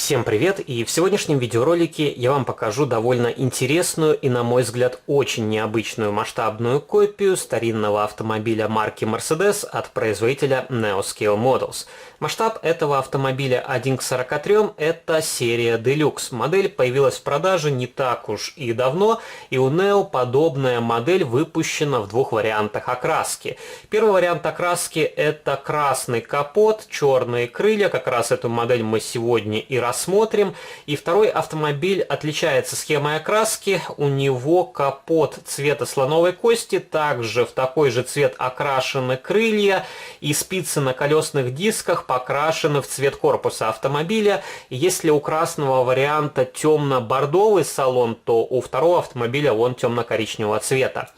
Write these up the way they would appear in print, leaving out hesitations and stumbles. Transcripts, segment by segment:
Всем привет! И в сегодняшнем видеоролике я вам покажу довольно интересную и, на мой взгляд, очень необычную масштабную копию старинного автомобиля марки Mercedes от производителя NeoScale Models. Масштаб этого автомобиля 1 к 43, это серия Deluxe. Модель появилась в продаже не так уж и давно, и у Neo подобная модель выпущена в двух вариантах окраски. Первый вариант окраски это красный капот, черные крылья, как раз эту модель мы сегодня и рассмотрим. И второй автомобиль отличается схемой окраски. У него капот цвета слоновой кости, также в такой же цвет окрашены крылья, и спицы на колесных дисках покрашены в цвет корпуса автомобиля. И если у красного варианта темно-бордовый салон, то у второго автомобиля он темно-коричневого цвета.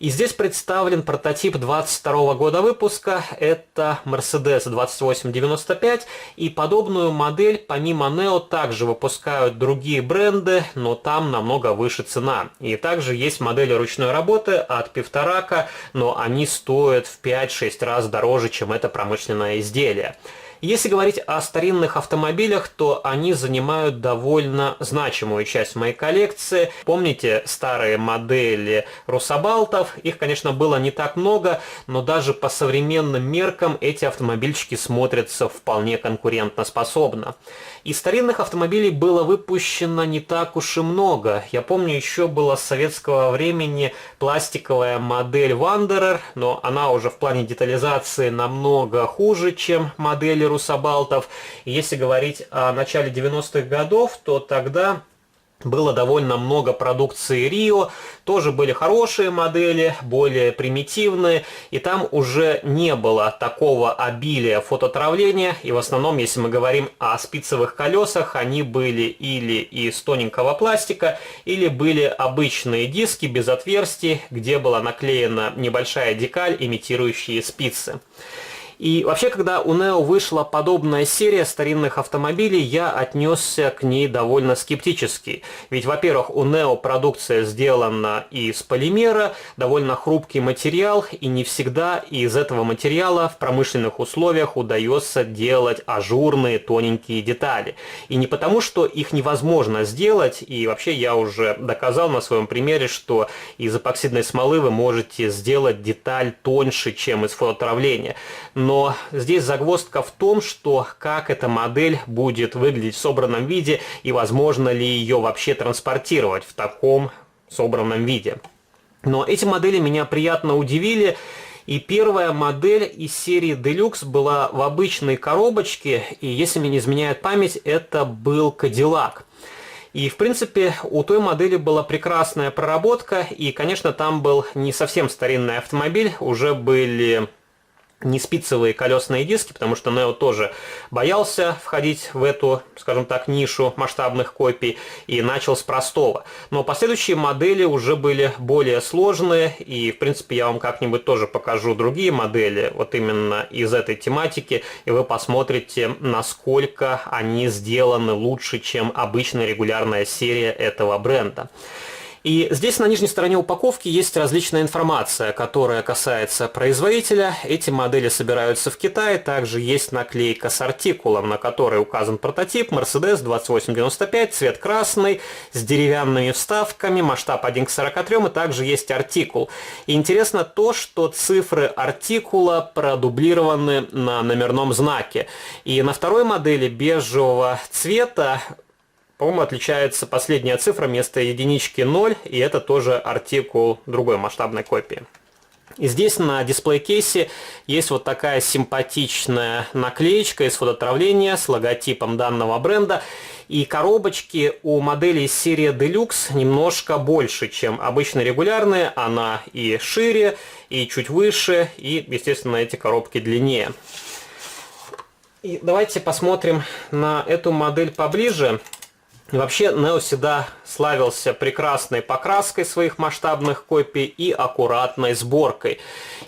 И здесь представлен прототип 22 года выпуска, это Mercedes 2895, и подобную модель помимо Neo также выпускают другие бренды, но там намного выше цена. И также есть модели ручной работы от Пивторака, но они стоят в 5-6 раз дороже, чем это промышленное изделие. Если говорить о старинных автомобилях, то они занимают довольно значимую часть моей коллекции. Помните старые модели Русабалтов? Их, конечно, было не так много, но даже по современным меркам эти автомобильчики смотрятся вполне конкурентоспособно. И старинных автомобилей было выпущено не так уж и много. Я помню, еще была с советского времени пластиковая модель Wanderer, но она уже в плане детализации намного хуже, чем модели Русабалтов. И если говорить о начале 90-х годов, то тогда было довольно много продукции Рио, тоже были хорошие модели, более примитивные, и там уже не было такого обилия фототравления, и в основном, если мы говорим о спицевых колесах, они были или из тоненького пластика, или были обычные диски без отверстий, где была наклеена небольшая декаль, имитирующая спицы. И вообще, когда у Neo вышла подобная серия старинных автомобилей, я отнесся к ней довольно скептически. Ведь, во-первых, у Neo продукция сделана из полимера, довольно хрупкий материал, и не всегда из этого материала в промышленных условиях удается делать ажурные тоненькие детали. И не потому, что их невозможно сделать, и вообще я уже доказал на своем примере, что из эпоксидной смолы вы можете сделать деталь тоньше, чем из фототравления. Но здесь загвоздка в том, что как эта модель будет выглядеть в собранном виде и возможно ли ее вообще транспортировать в таком собранном виде. Но эти модели меня приятно удивили. И первая модель из серии Deluxe была в обычной коробочке, и если мне не изменяет память, это был Cadillac. И, в принципе, у той модели была прекрасная проработка, и, конечно, там был не совсем старинный автомобиль, уже были не спицевые колесные диски, потому что Neo тоже боялся входить в эту, скажем так, нишу масштабных копий и начал с простого. Но последующие модели уже были более сложные, и, в принципе, я вам как-нибудь тоже покажу другие модели, вот именно из этой тематики, и вы посмотрите, насколько они сделаны лучше, чем обычная регулярная серия этого бренда. И здесь на нижней стороне упаковки есть различная информация, которая касается производителя. Эти модели собираются в Китае. Также есть наклейка с артикулом, на которой указан прототип Mercedes 2895, цвет красный, с деревянными вставками, масштаб 1 к 43, и также есть артикул. И интересно то, что цифры артикула продублированы на номерном знаке. И на второй модели бежевого цвета, по-моему, отличается последняя цифра, вместо единички 0, и это тоже артикул другой масштабной копии. И здесь на дисплей-кейсе есть вот такая симпатичная наклеечка из фототравления с логотипом данного бренда. И коробочки у моделей из серии Deluxe немножко больше, чем обычно регулярные. Она и шире, и чуть выше, и, естественно, эти коробки длиннее. И давайте посмотрим на эту модель поближе. И вообще Neo всегда славился прекрасной покраской своих масштабных копий и аккуратной сборкой.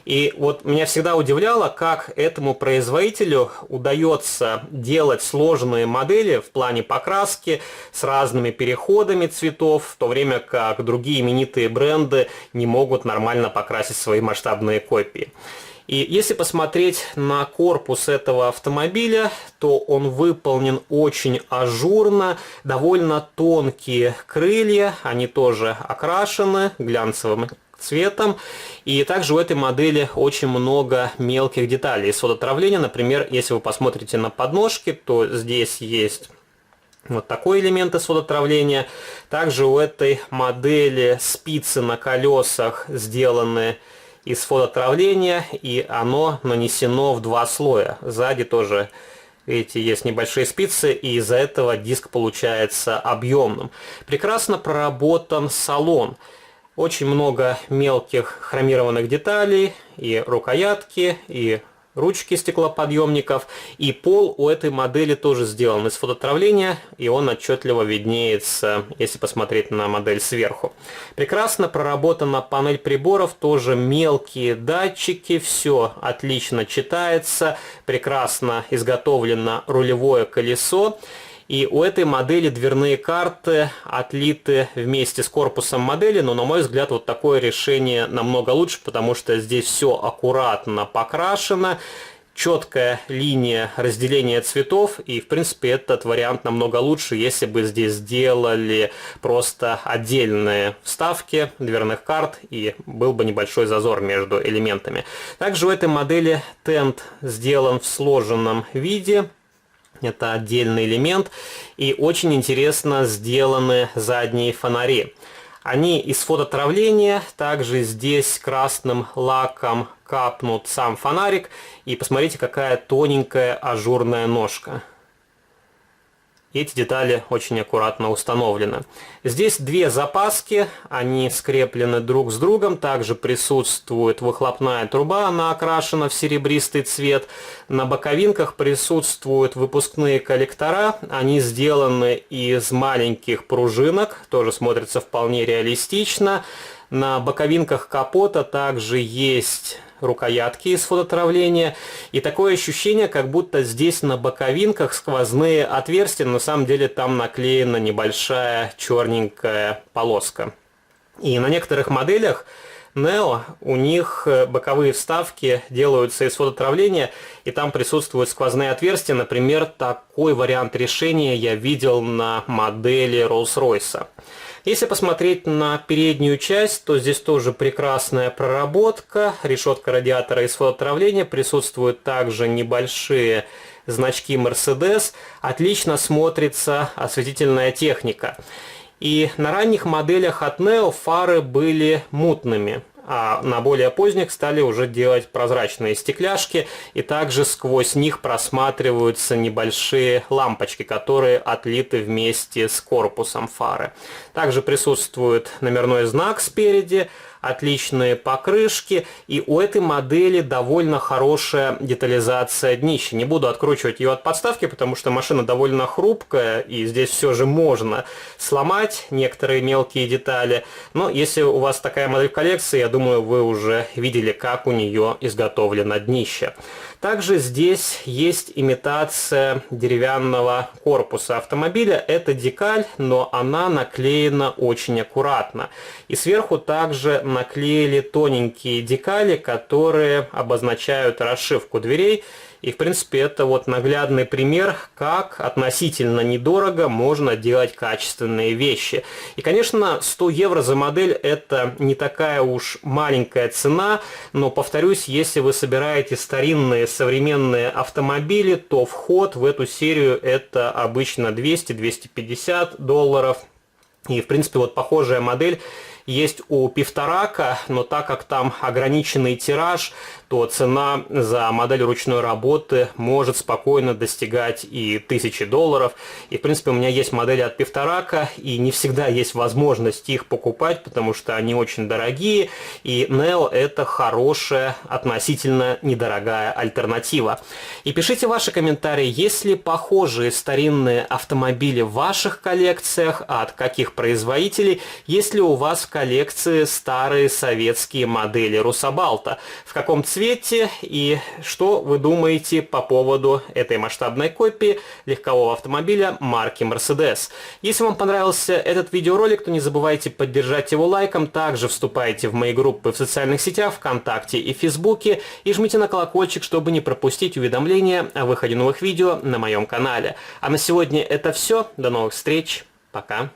И вот меня всегда удивляло, как этому производителю удается делать сложные модели в плане покраски с разными переходами цветов, в то время как другие именитые бренды не могут нормально покрасить свои масштабные копии. И если посмотреть на корпус этого автомобиля, то он выполнен очень ажурно, довольно тонкие крылья, они тоже окрашены глянцевым цветом. И также у этой модели очень много мелких деталей из фототравления. Например, если вы посмотрите на подножки, то здесь есть вот такой элемент из фототравления. Также у этой модели спицы на колесах сделаны из фототравления, и оно нанесено в 2 слоя. Сзади тоже, видите, есть небольшие спицы, и из-за этого диск получается объемным. Прекрасно проработан салон. Очень много мелких хромированных деталей, и рукоятки, и ручки стеклоподъемников, и пол у этой модели тоже сделан из фототравления, и он отчетливо виднеется, если посмотреть на модель сверху. Прекрасно проработана панель приборов, тоже мелкие датчики, все отлично читается, прекрасно изготовлено рулевое колесо. И у этой модели дверные карты отлиты вместе с корпусом модели, но, на мой взгляд, вот такое решение намного лучше, потому что здесь все аккуратно покрашено, четкая линия разделения цветов, и, в принципе, этот вариант намного лучше, если бы здесь сделали просто отдельные вставки дверных карт, и был бы небольшой зазор между элементами. Также у этой модели тент сделан в сложенном виде. Это отдельный элемент, и очень интересно сделаны задние фонари. Они из фототравления, также здесь красным лаком капнут сам фонарик, и посмотрите, какая тоненькая ажурная ножка. Эти детали очень аккуратно установлены. Здесь 2 запаски, они скреплены друг с другом. Также присутствует выхлопная труба, она окрашена в серебристый цвет. На боковинках присутствуют выпускные коллектора. Они сделаны из маленьких пружинок, тоже смотрится вполне реалистично. На боковинках капота также есть рукоятки из фототравления, и такое ощущение, как будто здесь на боковинках сквозные отверстия, но на самом деле там наклеена небольшая черненькая полоска. И на некоторых моделях Neo у них боковые вставки делаются из фототравления, и там присутствуют сквозные отверстия. Например, такой вариант решения я видел на модели Rolls-Royce. Если посмотреть на переднюю часть, то здесь тоже прекрасная проработка. Решетка радиатора из фототравления, присутствуют также небольшие значки Mercedes. Отлично смотрится осветительная техника. И на ранних моделях от Neo фары были мутными, а на более поздних стали уже делать прозрачные стекляшки, и также сквозь них просматриваются небольшие лампочки, которые отлиты вместе с корпусом фары. Также присутствует номерной знак спереди, отличные покрышки, и у этой модели довольно хорошая детализация днища. Не буду откручивать ее от подставки, потому что машина довольно хрупкая, и здесь все же можно сломать некоторые мелкие детали. Но если у вас такая модель в коллекции, я думаю, вы уже видели, как у нее изготовлено днище. Также здесь есть имитация деревянного корпуса автомобиля. Это декаль, но она наклеена очень аккуратно. И сверху также наклеили тоненькие декали, которые обозначают расшивку дверей. И, в принципе, это вот наглядный пример, как относительно недорого можно делать качественные вещи. И, конечно, 100 евро за модель – это не такая уж маленькая цена, но, повторюсь, если вы собираете старинные современные автомобили, то вход в эту серию – это обычно 200-250 долларов. И, в принципе, вот похожая модель есть у Пивторака, но так как там ограниченный тираж, то цена за модель ручной работы может спокойно достигать и 1000 долларов. И, в принципе, у меня есть модели от Пивторака, и не всегда есть возможность их покупать, потому что они очень дорогие, и Neo это хорошая, относительно недорогая альтернатива. И пишите ваши комментарии, есть ли похожие старинные автомобили в ваших коллекциях, от каких производителей, есть ли у вас в коллекции старые советские модели Русабалта. В каком цвете и что вы думаете по поводу этой масштабной копии легкового автомобиля марки Mercedes? Если вам понравился этот видеоролик, то не забывайте поддержать его лайком. Также вступайте в мои группы в социальных сетях, ВКонтакте и Фейсбуке и жмите на колокольчик, чтобы не пропустить уведомления о выходе новых видео на моем канале. А на сегодня это все. До новых встреч. Пока.